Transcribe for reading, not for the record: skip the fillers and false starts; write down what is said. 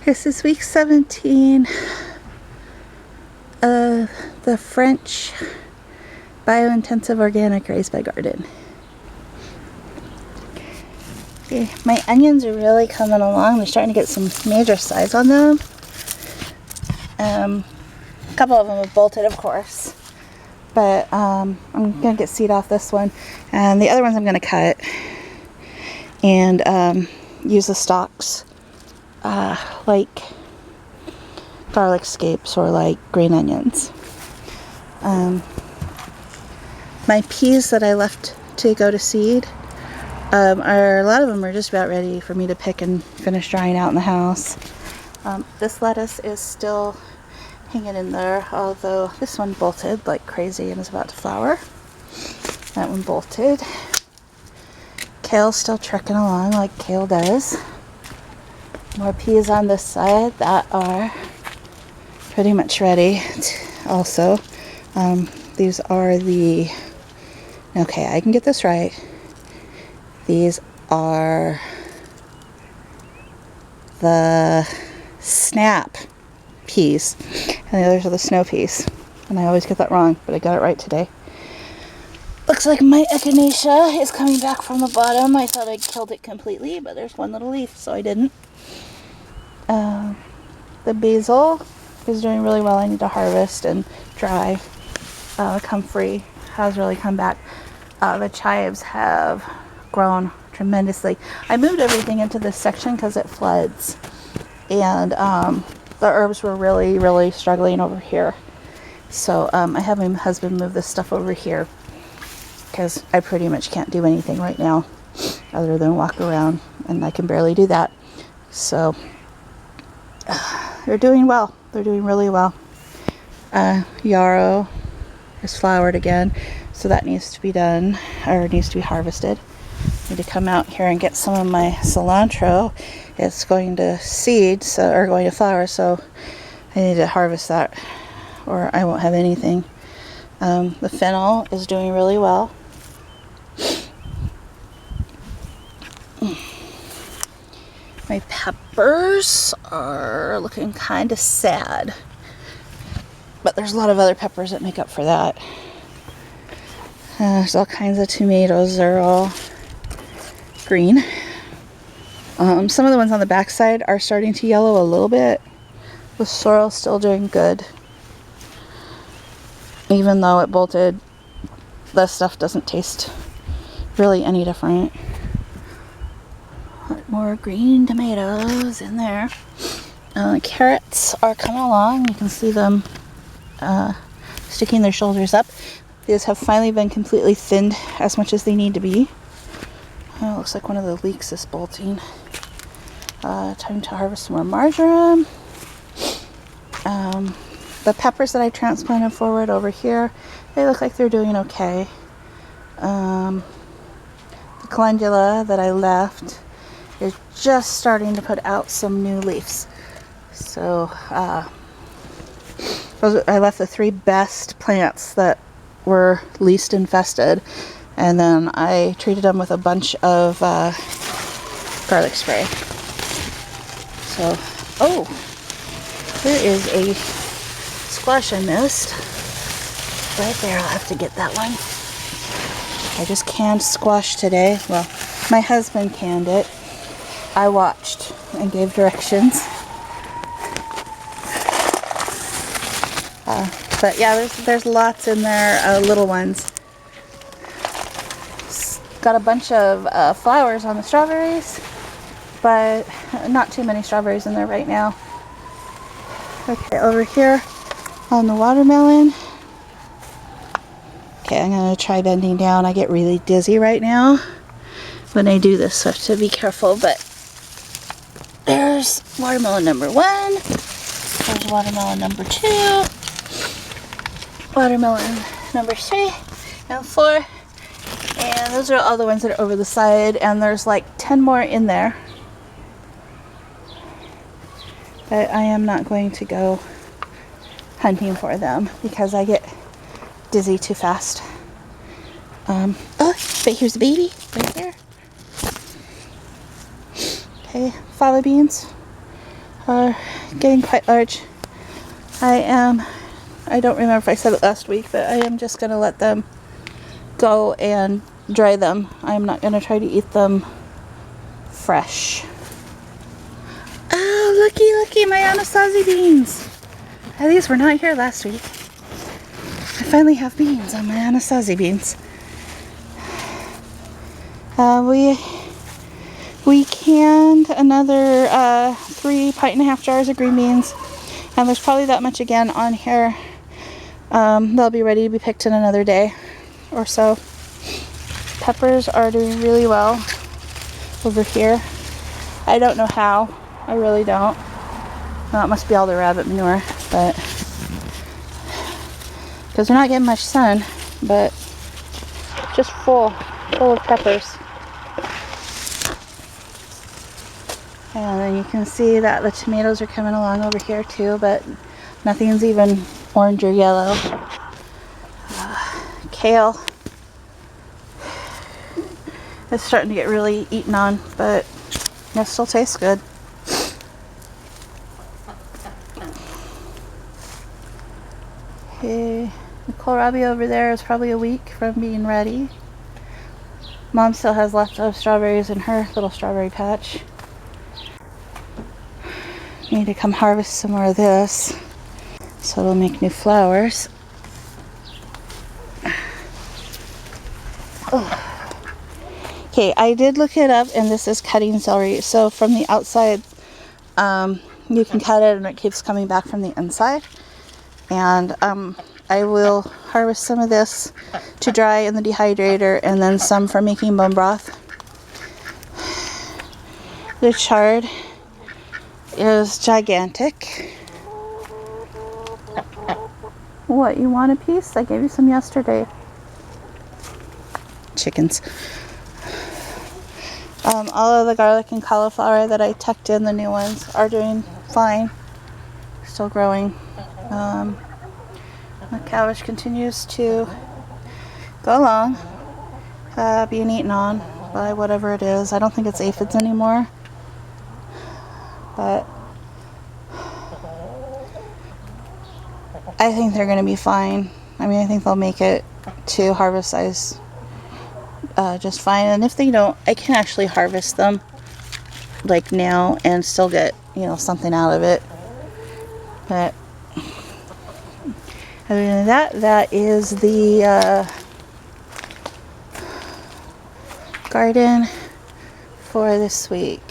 This is week 17 of the French Biointensive Organic Raised Bed Garden. Okay, my onions are really coming along. They're starting to get some major size on them. A couple of them have bolted, of course, but I'm going to get seed off this one, and the other ones I'm going to cut and use the stalks like garlic scapes or like green onions. My peas that I left to go to seed a lot of them are just about ready for me to pick and finish drying out in the house. This lettuce is still hanging in there, although this one bolted like crazy and is about to flower. That one bolted. Kale's still trekking along like kale does. More peas on this side that are pretty much ready also. These are the, okay, I can get this right. These are the snap peas, and the others are the snow peas. And I always get that wrong, but I got it right today. Looks like my echinacea is coming back from the bottom. I thought I'd killed it completely, but there's one little leaf, so I didn't. The basil is doing really well. I need to harvest and dry. Comfrey has really come back. The chives have grown tremendously. I moved everything into this section because it floods, and the herbs were really struggling over here. So I have my husband move this stuff over here because I pretty much can't do anything right now other than walk around, and I can barely do that. So they're doing well. They're doing really well. Yarrow is flowered again, so that needs to be done, or needs to be harvested. I need to come out here and get some of my cilantro. It's going to seed, so, or going to flower, so I need to harvest that or I won't have anything. The fennel is doing really well. My peppers are looking kind of sad, but there's a lot of other peppers that make up for that. There's all kinds of tomatoes. They're all green. Some of the ones on the back side are starting to yellow a little bit. The sorrel still doing good. Even though it bolted, this stuff doesn't taste really any different. More green tomatoes in there. Carrots are coming along. You can see them sticking their shoulders up. These have finally been completely thinned as much as they need to be. Looks like one of the leeks is bolting. Time to harvest some more marjoram. The peppers that I transplanted forward over here, they look like they're doing okay. The calendula that I left is just starting to put out some new leaves. So I left the 3 best plants that were least infested, and then I treated them with a bunch of garlic spray. So, oh, there is a squash I missed. Right there, I'll have to get that one. I just canned squash today. Well, my husband canned it. I watched and gave directions. But yeah, there's lots in there, little ones. Got a bunch of flowers on the strawberries, but not too many strawberries in there right now. Okay, over here on the watermelon. Okay, I'm going to try bending down. I get really dizzy right now when I do this, so I have to be careful. But there's watermelon number 1. There's watermelon number 2. Watermelon number 3 and 4. And those are all the ones that are over the side. And there's like 10 more in there. But I am not going to go hunting for them because I get dizzy too fast. Oh, but here's a baby right here. Okay, fava beans are getting quite large. I don't remember if I said it last week, but I am just going to let them go and dry them. I'm not going to try to eat them fresh. Oh, looky, my Anasazi beans. These were not here last week. I finally have beans on my Anasazi beans. We canned another 3 pint-and-a-half jars of green beans, and there's probably that much again on here. They'll be ready to be picked in another day or so. Peppers are doing really well over here. I don't know how. I really don't. Well, it must be all the rabbit manure, but because they're not getting much sun, but just full of peppers. And then you can see that the tomatoes are coming along over here too, but nothing's even orange or yellow. Kale is starting to get really eaten on, but it still tastes good. Okay, the kohlrabi over there is probably a week from being ready. Mom still has leftover strawberries in her little strawberry patch. Need to come harvest some more of this so it'll make new flowers. Oh. Okay, I did look it up, and this is cutting celery. So from the outside, you can cut it and it keeps coming back from the inside. And I will harvest some of this to dry in the dehydrator, and then some for making bone broth. The chard is gigantic. What, you want a piece? I gave you some yesterday. Chickens. All of the garlic and cauliflower that I tucked in, the new ones, are doing fine. Still growing. The cabbage continues to go along, being eaten on by whatever it is. I don't think it's aphids anymore, but I think they're going to be fine. I mean, I think they'll make it to harvest size just fine. And if they don't, I can actually harvest them like now and still get, something out of it. But other than that, that is the garden for this week.